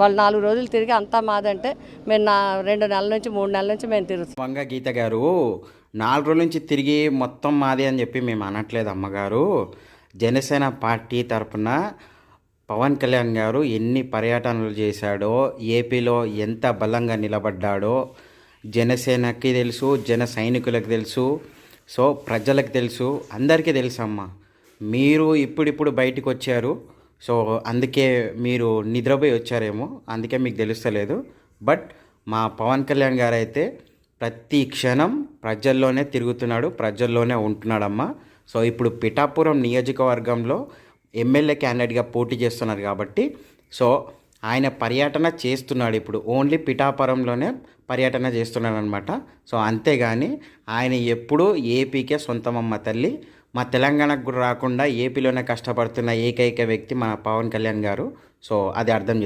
వాళ్ళు 4 రోజులు తిరిగి అంతా మాదంటే మేము 2 నెలల నుంచి 3 నెలల నుంచి మేము తిరుగుతాం. వంగ గీత గారు 4 రోజుల నుంచి తిరిగి మొత్తం మాది అని చెప్పి మేము అనట్లేదు అమ్మగారు. జనసేన పార్టీ తరఫున పవన్ కళ్యాణ్ గారు ఎన్ని పర్యటనలు చేశాడో, ఏపీలో ఎంత బలంగా నిలబడ్డాడో జనసేనకి తెలుసు, జన సైనికులకు తెలుసు, సో ప్రజలకు తెలుసు, అందరికీ తెలుసమ్మా. మీరు ఇప్పుడిప్పుడు బయటకు వచ్చారు, సో అందుకే మీరు నిద్రపోయి వచ్చారేమో, అందుకే మీకు తెలుస్తలేదు. బట్ మా పవన్ కళ్యాణ్ గారు అయితే ప్రతి క్షణం ప్రజల్లోనే తిరుగుతున్నాడు, ప్రజల్లోనే ఉంటున్నాడమ్మా. సో ఇప్పుడు పిఠాపురం నియోజకవర్గంలో ఎమ్మెల్యే క్యాండిడేట్గా పోటీ చేస్తున్నారు కాబట్టి సో ఆయన పర్యటన చేస్తున్నాడు. ఇప్పుడు ఓన్లీ పిఠాపురంలోనే పర్యటన చేస్తున్నాడు అనమాట. సో అంతేగాని ఆయన ఎప్పుడూ ఏపీకే సొంతమమ్మ తల్లి. మా తెలంగాణకు కూడా రాకుండా ఏపీలోనే కష్టపడుతున్న ఏకైక వ్యక్తి మన పవన్ కళ్యాణ్ గారు. సో అది అర్థం